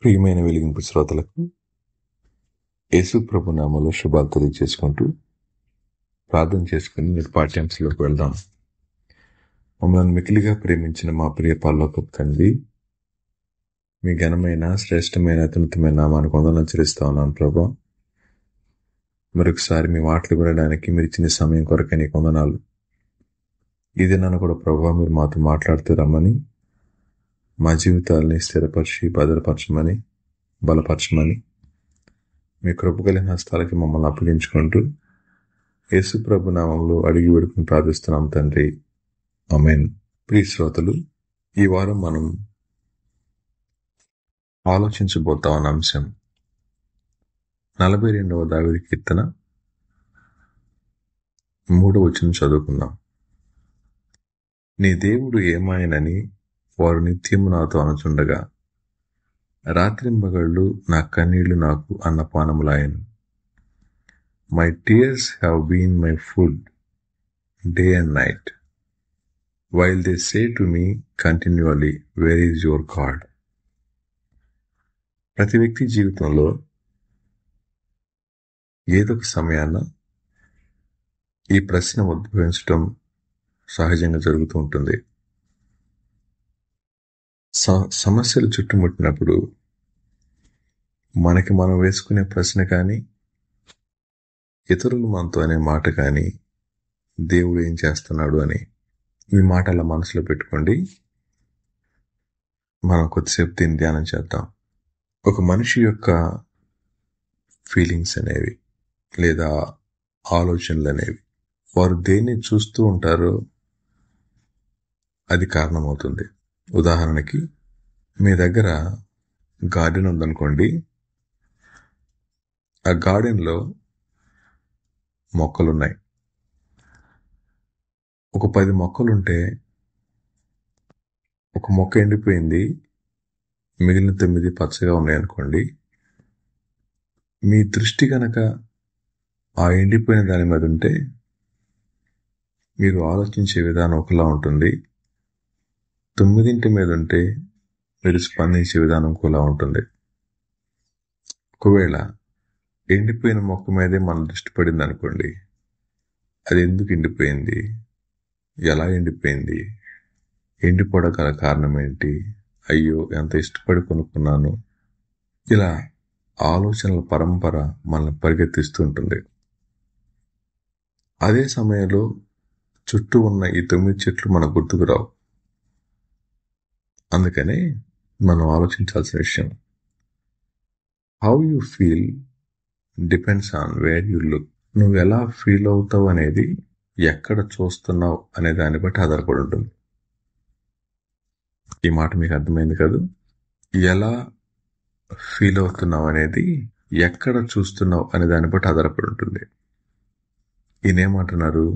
ప్రియమైన వెలిగింపు శ్రోతలకు యేసు ప్రభు నామములో శుభాలు తెలియజేసుకుంటూ ప్రార్థన చేసుకుని నేటి పాఠ్యాంశంలోకి వెళ్దాం. మమ్మల్ని మికిలిగా ప్రేమించిన మా ప్రియ పరలోకపు తండ్రి, మీ ఘనమైన శ్రేష్టమైన అత్యున్నతమైన నామానికి వందనాలు చెల్లిస్తా ఉన్నాను ప్రభా. మరొకసారి మీ మాటలు వినడానికి మీరు ఇచ్చిన సమయం కొరకే నీకు వందనాలు. ఇది నన్ను కూడా ప్రభా మీరు మాతో మాట్లాడుతూ రమ్మని, మా జీవితాలని స్థిరపరిచి భద్రపరచమని, బలపరచమని మీ కృప కలిగిన హస్తాలకి మమ్మల్ని అప్పగించుకుంటూ యేసు ప్రభు నామంలో అడిగి వేడుకుని ప్రార్థిస్తున్నాం తండ్రి, ఆమేన్. ప్రియ శ్రోతలు, ఈ వారం మనం ఆలోచించబోతా ఉన్న అంశం 42వ దావీదు కీర్తన 3వ వచనం చదువుకుందాం. నీ దేవుడు ఏమాయనని వారు నిత్యము నాతో అనుచుండగా, రాత్రింబగళ్ళు నా కన్నీళ్లు నాకు అన్నపానములాయను. My tears have been my food day and night, while they say to me continually, where is your God. ప్రతి వ్యక్తి జీవితంలో ఏదో ఒక సమయాన ఈ ప్రశ్న ఉద్భవించడం సహజంగా జరుగుతూ ఉంటుంది. సమస్యలు చుట్టుముట్టినప్పుడు మనకి మనం వేసుకునే ప్రశ్న కానీ, ఇతరులు మనతో అనే మాట కానీ, దేవుడు ఏం చేస్తున్నాడు అని ఈ మాట అలా మనసులో పెట్టుకోండి. మనం కొద్దిసేపు దీన్ని ధ్యానం చేద్దాం. ఒక మనిషి యొక్క ఫీలింగ్స్ అనేవి లేదా ఆలోచనలు అనేవి వారు దేన్ని చూస్తూ ఉంటారో అది కారణమవుతుంది. ఉదాహరణకి, మీ దగ్గర గార్డెన్ ఉందనుకోండి. ఆ గార్డెన్లో మొక్కలున్నాయి. ఒక 10 మొక్కలుంటే ఒక మొక్క ఎండిపోయింది, మిగిలిన 9 పచ్చగా ఉన్నాయనుకోండి. మీ దృష్టి గనక ఆ ఎండిపోయిన దాని మీద ఉంటే మీరు ఆలోచించే విధానం ఒకలా ఉంటుంది. 9 మీద ఉంటే మీరు స్పందించే విధానం కూడా ఉంటుంది. ఒకవేళ ఎండిపోయిన మొక్క మీదే మన దృష్టి పడింది అనుకోండి, అది ఎందుకు ఎండిపోయింది, ఎలా ఎండిపోయింది, ఎండిపోవడం కారణం ఏంటి, అయ్యో ఎంత ఇష్టపడి కొనుక్కున్నాను, ఇలా ఆలోచనల పరంపర మనల్ని పరిగెత్తిస్తూ ఉంటుంది. అదే సమయంలో చుట్టూ ఉన్న ఈ 9 చెట్లు మనకు గుర్తుకు రావు. అందుకనే మనం ఆలోచించాల్సిన విషయం, how you feel depends on where you look. నువ్వు ఎలా ఫీల్ అవుతావు అనేది ఎక్కడ చూస్తున్నావు అనే దాన్ని బట్టి ఆధారపడి ఉంటుంది. ఈ మాట మీకు అర్థమైంది కాదు? ఎలా ఫీల్ అవుతున్నావు అనేది ఎక్కడ చూస్తున్నావు అనే దాన్ని బట్టి ఆధారపడి ఉంటుంది. ఈయనేమంటున్నారు,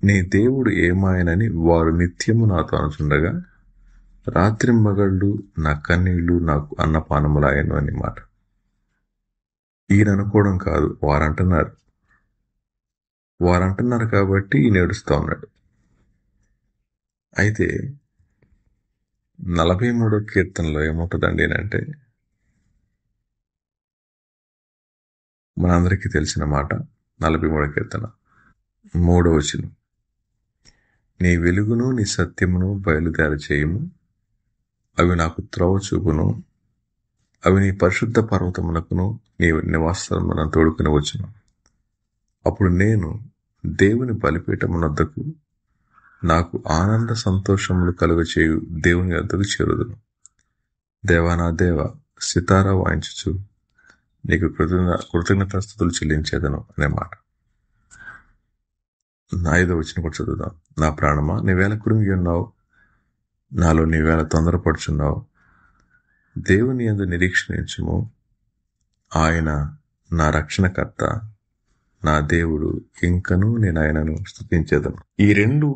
నీ దేవుడు ఏమాయనని వారు నిత్యము నాతో అనుచుండగా, రాత్రింబగళ్ళు నా కన్నీళ్లు నాకు అన్నపానములాయను అని మాట. ఈయన అనుకోవడం కాదు, వారంటున్నారు కాబట్టి ఈయన ఏడుస్తూ ఉన్నాడు. అయితే 43వ కీర్తనలో ఏముంటుందండి అంటే, మనందరికీ తెలిసిన మాట. 43వ కీర్తన 3వ వచనం, నీ వెలుగును నీ సత్యమును బయలుదేర చేయుము, అవి నాకు త్రోవ చూపును, అవి నీ పరిశుద్ధ పర్వతమునకును నీ నివాసమున తోడుకుని వచ్చును. అప్పుడు నేను దేవుని బలిపీఠమునొద్దకు, నాకు ఆనంద సంతోషములు కలుగచేయు దేవుని వద్దకు చేరుదును. దేవా నా దేవ, సితారా వాయించుచు నీకు కృతజ్ఞతాస్తుతులు చెల్లించేదను అనే మాట. 5వ వచనం కూడా చదువుదాం. నా ప్రాణమా, నీవేళ కురింగి ఉన్నావు, నాలో నీవేళ తొందరపడుచున్నావు. దేవుని యందు నిరీక్షించుము, ఆయన నా రక్షణకర్త, నా దేవుడు, ఇంకనూ నేను ఆయనను స్తుతించేదను. ఈ 2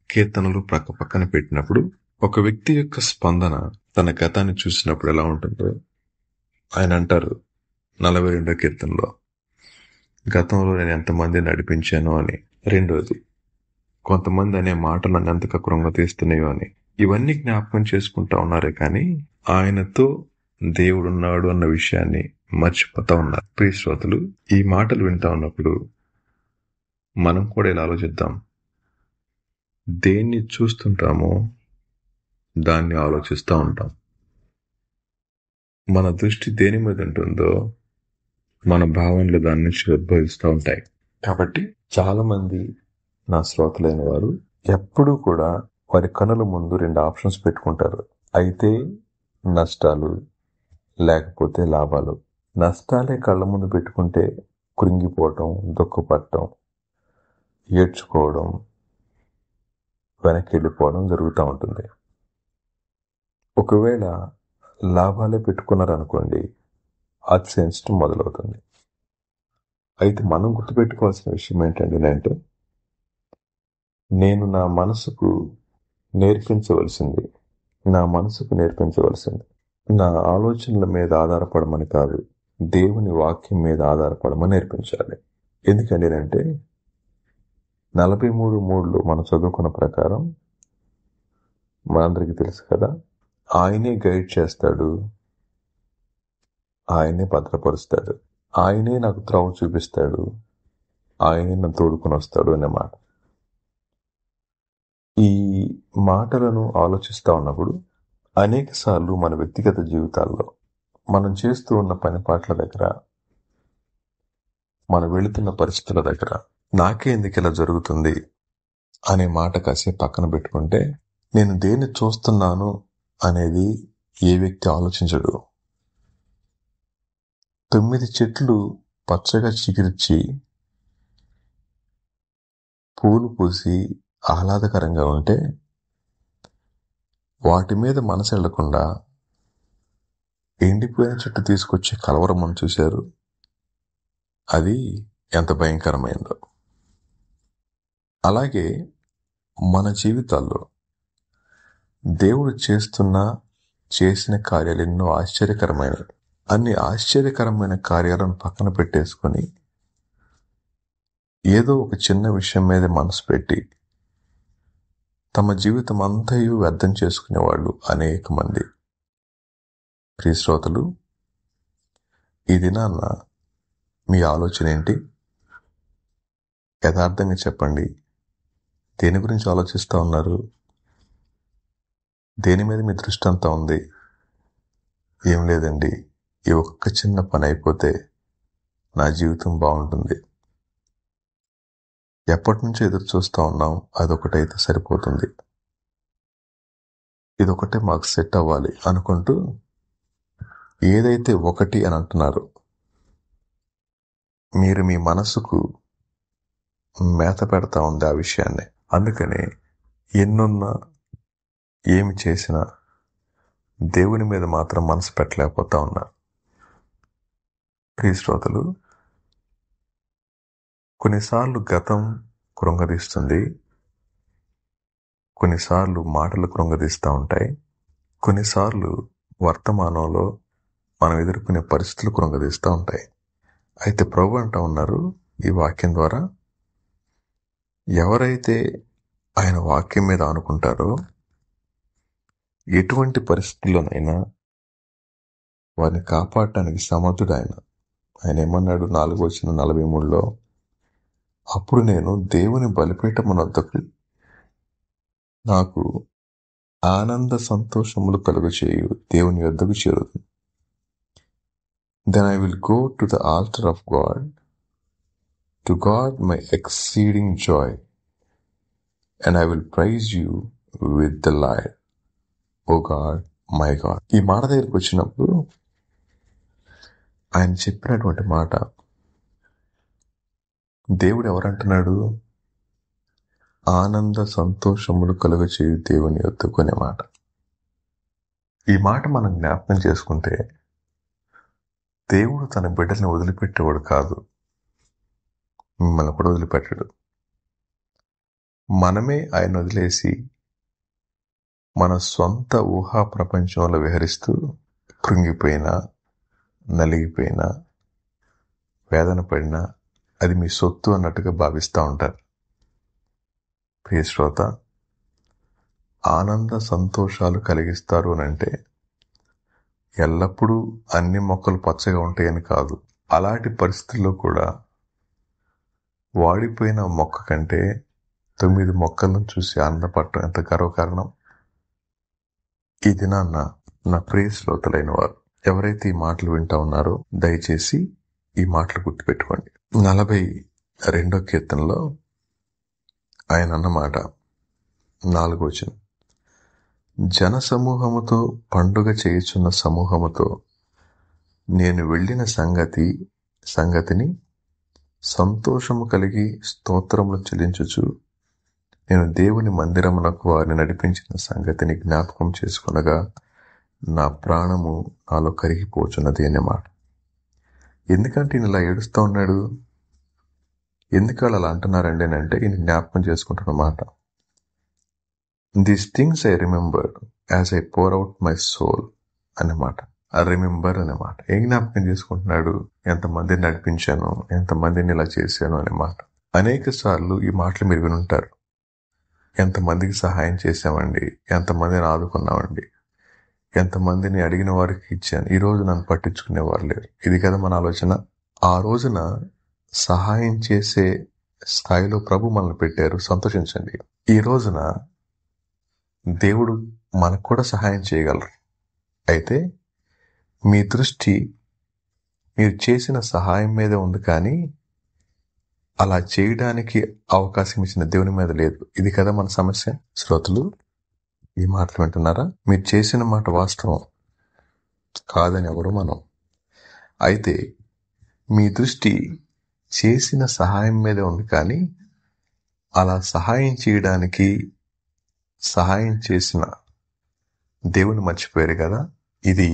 కీర్తనలు ప్రక్క పక్కన పెట్టినప్పుడు ఒక వ్యక్తి యొక్క స్పందన తన గతాన్ని చూసినప్పుడు ఎలా ఉంటుందో ఆయన అంటారు 42వ కీర్తనలో, గతంలో నేను ఎంతమంది నడిపించాను అని. రెండోది, కొంతమంది అనే మాటలు నన్ను ఎంతగా కృంగతీస్తున్నాయో అని. ఇవన్నీ జ్ఞాపకం చేసుకుంటా ఉన్నారే కానీ ఆయనతో దేవుడున్నాడు అన్న విషయాన్ని మర్చిపోతా ఉన్నారు. ప్రియ శ్రోతలు, ఈ మాటలు వింటా ఉన్నప్పుడు మనం కూడా ఇలా ఆలోచిద్దాం. దేన్ని చూస్తుంటామో దాన్ని ఆలోచిస్తూ ఉంటాం. మన దృష్టి దేని మీద ఉంటుందో మన భావనలు దాని నుంచి ఉద్భవిస్తూ ఉంటాయి. కాబట్టి చాలా మంది నా శ్రోతలైన వారు ఎప్పుడూ కూడా వారి కనుల ముందు 2 ఆప్షన్స్ పెట్టుకుంటారు. అయితే నష్టాలు, లేకపోతే లాభాలు. నష్టాలే కళ్ళ ముందు పెట్టుకుంటే కృంగిపోవటం, దుఃఖపడటం, ఏడ్చుకోవడం, వెనక్కి వెళ్ళిపోవడం జరుగుతూ ఉంటుంది. ఒకవేళ లాభాలే పెట్టుకున్నారనుకోండి, అతిశయించడం మొదలవుతుంది. అయితే మనం గుర్తుపెట్టుకోవాల్సిన విషయం ఏంటంటే, నేను నా మనసుకు నేర్పించవలసింది నా ఆలోచనల మీద ఆధారపడమని కాదు, దేవుని వాక్యం మీద ఆధారపడమని నేర్పించాలి. ఎందుకంటే 43:3 మనం చదువుకున్న ప్రకారం మనందరికీ తెలుసు కదా, ఆయనే గైడ్ చేస్తాడు, ఆయనే భద్రపరుస్తాడు, ఆయనే నాకు త్రోవ చూపిస్తాడు, ఆయనే నన్ను తోడుకొని వస్తాడు అనే మాట. ఈ మాటలను ఆలోచిస్తూ ఉన్నప్పుడు అనేక సార్లు మన వ్యక్తిగత జీవితాల్లో మనం చేస్తూ ఉన్న పని పాటల దగ్గర, మనం వెళుతున్న పరిస్థితుల దగ్గర నాకే ఎందుకు ఇలా జరుగుతుంది అనే మాట కాసేపు పక్కన పెట్టుకుంటే, నేను దేన్ని చూస్తున్నాను అనేది ఏ వ్యక్తి ఆలోచించడు. 9 చెట్లు పచ్చగా చిగురించి పూలు పూసి ఆహ్లాదకరంగా ఉంటే వాటి మీద మనసు వెళ్లకుండా ఎండిపోయిన చెట్టు తీసుకొచ్చే కలవరం మనం చూశారు. అది ఎంత భయంకరమైందో. అలాగే మన జీవితాల్లో దేవుడు చేసిన కార్యాలు ఎన్నో ఆశ్చర్యకరమైనవి. అన్ని ఆశ్చర్యకరమైన కార్యాలను పక్కన పెట్టేసుకొని ఏదో ఒక చిన్న విషయం మీద మనసు పెట్టి తమ జీవితం అంతయు వ్యర్థం చేసుకునేవాళ్ళు అనేక మంది. ప్రియ శ్రోతలు, ఈ దినాన్న మీ ఆలోచన ఏంటి? యథార్థంగా చెప్పండి, దేని గురించి ఆలోచిస్తూ ఉన్నారు? దేని మీద మీ దృష్టి అంతా ఉంది? ఏం లేదండి, ఈ ఒక్క చిన్న పని అయిపోతే నా జీవితం బాగుంటుంది, ఎప్పటి నుంచో ఎదురు చూస్తూ ఉన్నాం, అదొకటైతే సరిపోతుంది, ఇదొకటే మాకు సెట్ అవ్వాలి అనుకుంటూ ఏదైతే ఒకటి అని అంటున్నారు, మీరు మీ మనసుకు మేత పెడతా ఉంది ఆ విషయాన్ని. అందుకని ఎన్నున్నా ఏమి చేసినా దేవుని మీద మాత్రం మనసు పెట్టలేకపోతా ఉన్నారు. ప్రియ శ్రోతలు, కొన్నిసార్లు గతం కృంగదీస్తుంది, కొన్నిసార్లు మాటలు కృంగదీస్తూ ఉంటాయి, కొన్నిసార్లు వర్తమానంలో మనం ఎదుర్కొనే పరిస్థితులు కృంగదీస్తూ ఉంటాయి. అయితే ప్రభు అంటూ ఉన్నారు ఈ వాక్యం ద్వారా, ఎవరైతే ఆయన వాక్యం మీద ఆనుకుంటారో ఎటువంటి పరిస్థితుల్లోనైనా వారిని కాపాడటానికి సమర్థుడు ఆయన. ఆయన ఏమన్నాడు? 4:43 అప్పుడు నేను దేవుని బలిపీఠమునొద్దకు నాకు ఆనంద సంతోషములు కలుగచేయు దేవుని యొద్దకు చేరుదును. Then I will go to the altar of God, to God my exceeding joy, and I will praise you with the lyre, O God, my God. ఈ మాట దగ్గరికి వచ్చినప్పుడు ఆయన చెప్పినటువంటి మాట, దేవుడు ఎవరంటున్నాడు? ఆనంద సంతోషములు కలుగచేయు దేవుని యొద్దకు అనే మాట. ఈ మాట మనం జ్ఞాపకం చేసుకుంటే, దేవుడు తన బిడ్డల్ని వదిలిపెట్టేవాడు కాదు, మిమ్మల్ని కూడా వదిలిపెట్టాడు. మనమే ఆయన వదిలేసి మన సొంత ఊహా ప్రపంచంలో విహరిస్తూ కృంగిపోయినా, నలిగిపోయినా, వేదన పడినా అది మీ సొత్తు అన్నట్టుగా భావిస్తూ ఉంటారు. ప్రియ శ్రోత, ఆనంద సంతోషాలు కలిగిస్తారు అనంటే ఎల్లప్పుడూ అన్ని మొక్కలు పచ్చగా ఉంటాయని కాదు. అలాంటి పరిస్థితుల్లో కూడా వాడిపోయిన మొక్క కంటే 9 మొక్కలను చూసి ఆనందపడటం ఎంత గర్వకారణం. ఈ దినాన్న నా ప్రియ శ్రోతలైన వారు ఎవరైతే ఈ మాటలు వింటా ఉన్నారో దయచేసి ఈ మాటలు గుర్తుపెట్టుకోండి. 42వ కీర్తనలో ఆయన అన్నమాట 4వ వచనం, జన సమూహముతో పండుగ చేయుచున్న సమూహముతో నేను వెళ్ళిన సంగతిని సంతోషము కలిగి స్తోత్రములు చెల్లించుచు నేను దేవుని మందిరమునకు వారిని నడిపించిన సంగతిని జ్ఞాపకం చేసుకొనగా నా ప్రాణము నాలో కరిగిపోచున్నది అన్నమాట. ఎందుకంటే ఈయన ఇలా ఏడుస్తూ ఉన్నాడు? ఎందుకు వాళ్ళు అలా అంటున్నారండి అని అంటే ఈయన జ్ఞాపకం చేసుకుంటున్నమాట. These things I remember as I pour out my soul అన్నమాట. ఆ రిమెంబర్ అన్నమాట. ఏం జ్ఞాపకం చేసుకుంటున్నాడు? ఎంతమందిని నడిపించాను, ఎంతమందిని ఇలా చేశాను అన్నమాట. అనేక సార్లు ఈ మాటలు మీరు వినుంటారు. ఎంతమందికి సహాయం చేశామండి, ఎంతమందిని ఆదుకున్నామండి, ఎంతమందిని అడిగిన వారికి ఇచ్చాను, ఈ రోజు నన్ను పట్టించుకునేవారు లేరు. ఇది కదా మన ఆలోచన. ఆ రోజున సహాయం చేసే స్థాయిలో ప్రభు మనల్ని పెట్టారు, సంతోషించండి. ఈ రోజున దేవుడు మనకు కూడా సహాయం చేయగలరు. అయితే మీ దృష్టి మీరు చేసిన సహాయం మీద ఉంది, కానీ అలా చేయడానికి అవకాశం ఇచ్చిన దేవుని మీద లేదు. ఇది కదా మన సమస్య. శ్రోతలు ఈ మాటలు వింటున్నారా? మీరు చేసిన మాట వాస్తవం కాదని ఎవరు మనం. అయితే మీ దృష్టి చేసిన సహాయం మీద ఉంది, కానీ అలా సహాయం చేయడానికి సహాయం చేసిన దేవుని మర్చిపోయారు కదా. ఇది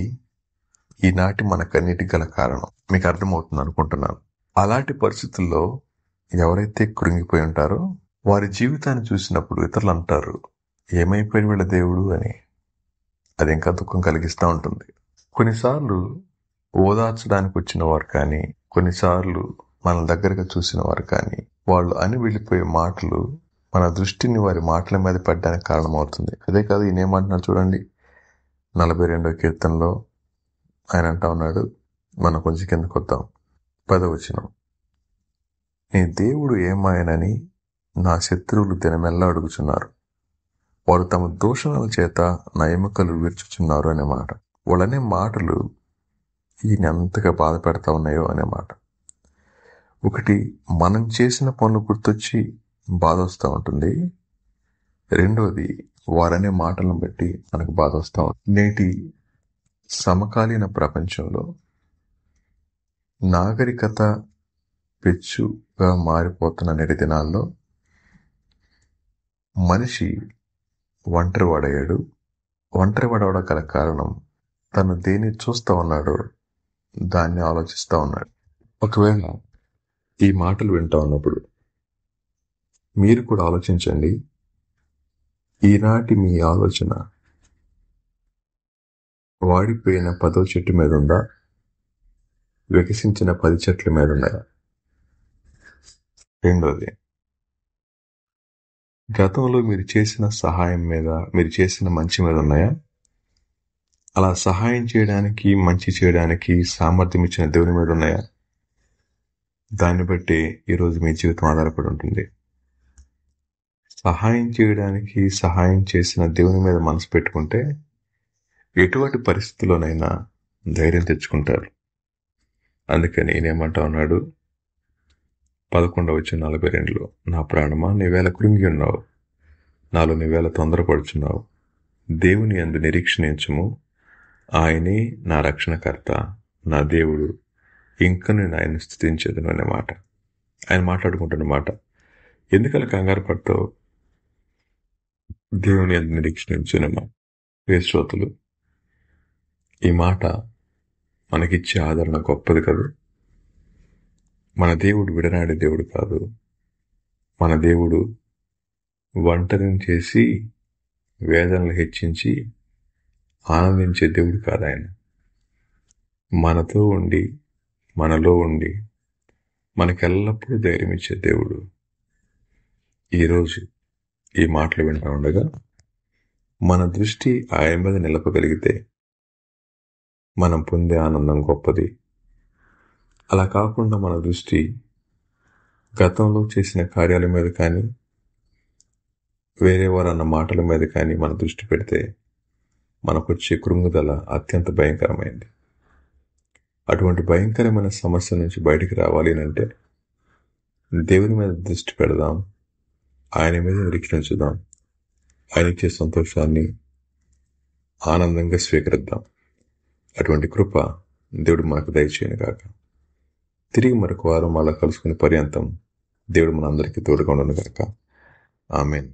ఈనాటి మనకన్నిటికి గల కారణం. మీకు అర్థమవుతుంది అనుకుంటున్నాను. అలాంటి పరిస్థితుల్లో ఎవరైతే కృంగిపోయి ఉంటారో వారి జీవితాన్ని చూసినప్పుడు ఇతరులు అంటారు, ఏమైపోయిన వీళ్ళ దేవుడు అని. అది ఇంకా దుఃఖం కలిగిస్తూ ఉంటుంది. కొన్నిసార్లు ఓదార్చడానికి వచ్చిన వారు కానీ, కొన్నిసార్లు మన దగ్గరగా చూసిన వారు కానీ, వాళ్ళు అని వెళ్ళిపోయే మాటలు మన దృష్టిని వారి మాటల మీద పెట్టడానికి కారణమవుతుంది. అదే కాదు, ఈయన ఏమంటున్నాడు చూడండి. 42వ కీర్తనలో ఆయన అంటా ఉన్నాడు, మనం కొంచెం కిందకు వద్దాం. 10వ వచనం, నీ దేవుడు ఏమాయనని నా శత్రువులు దినమెల్లా అడుగుచున్నారు, వారు తమ దూషణల చేత నా ఎముకలు విరుచుచున్నారు అనే మాట. వాళ్ళనే మాటలు ఈయన ఎంతగా బాధ పెడతా ఉన్నాయో అనే మాట. ఒకటి, మనం చేసిన పనులు గుర్తొచ్చి బాధ వస్తూ ఉంటుంది. రెండోది, వారనే మాటలను బట్టి మనకు బాధ వస్తూ ఉంటుంది. నేటి సమకాలీన ప్రపంచంలో నాగరికత పెచ్చుగా మారిపోతున్న నేటి దినాల్లో మనిషి ఒంటరివాడయ్యాడు. ఒంటరివాడవడం గల కారణం తను దేన్ని చూస్తూ ఉన్నాడో దాన్ని ఆలోచిస్తూ ఉన్నాడు. ఒకవేళ ఈ మాటలు వింటూ ఉన్నప్పుడు మీరు కూడా ఆలోచించండి, ఈనాటి మీ ఆలోచన వాడిపోయిన 10వ చెట్టు మీద ఉందా, వికసించిన 10 చెట్ల మీద ఉన్నాయా? రెండోది, గతంలో మీరు చేసిన సహాయం మీద, మీరు చేసిన మంచి మీద ఉన్నాయా? అలా సహాయం చేయడానికి, మంచి చేయడానికి సామర్థ్యం ఇచ్చిన దేవుని మీద ఉన్నాయా? దాన్ని బట్టి ఈరోజు మీ జీవితం ఆధారపడి ఉంటుంది. సహాయం చేయడానికి, సహాయం చేసిన దేవుని మీద మనసు పెట్టుకుంటే ఎటువంటి పరిస్థితుల్లోనైనా ధైర్యం తెచ్చుకుంటారు. అందుకని నేనేమంటా ఉన్నాడు 11:42, నా ప్రాణమా నీవేళ కృంగి ఉన్నావు, నాలో నీవేళ తొందరపడుచున్నావు, దేవుని యందు నిరీక్షణించుము, ఆయనే నా రక్షణకర్త, నా దేవుడు, ఇంకా నేను ఆయన స్తుతించేదను అనే మాట. ఆయన మాట్లాడుకుంటున్నమాట. ఎందుకలా కంగారు పడతావు? దేవుని యందు నిరీక్షణించునమ్మా. ప్రియ శ్రోతలు, ఈ మాట మనకిచ్చే ఆదరణ గొప్పది కాదు. మన దేవుడు విడనాడే దేవుడు కాదు. మన దేవుడు ఒంటరిని చేసి వేదనలు హెచ్చించి ఆనందించే దేవుడు కాదు. ఆయన మనతో ఉండి, మనలో ఉండి మనకెల్లప్పుడూ ధైర్యం ఇచ్చే దేవుడు. ఈరోజు ఈ మాటలు వింటూ ఉండగా మన దృష్టి ఆయన మీద నిలపగలిగితే మనం పొందే ఆనందం గొప్పది. అలా కాకుండా మన దృష్టి గతంలో చేసిన కార్యాల మీద కానీ, వేరే వారన్న మాటల మీద కానీ మన దృష్టి పెడితే మనకొచ్చే కృంగుదల అత్యంత భయంకరమైంది. అటువంటి భయంకరమైన సమస్య నుంచి బయటికి రావాలి అంటే దేవుని మీద దృష్టి పెడదాం, ఆయన మీద నిరీక్షించుదాం, ఆయన ఇచ్చే సంతోషాన్ని ఆనందంగా స్వీకరిద్దాం. అటువంటి కృప దేవుడు మనకు దయచేయను గాక. తిరిగి మరొక వారం అలా కలుసుకునే పర్యంతం దేవుడు మనందరికీ తోడుగా ఉండను గాక. ఆమేన్.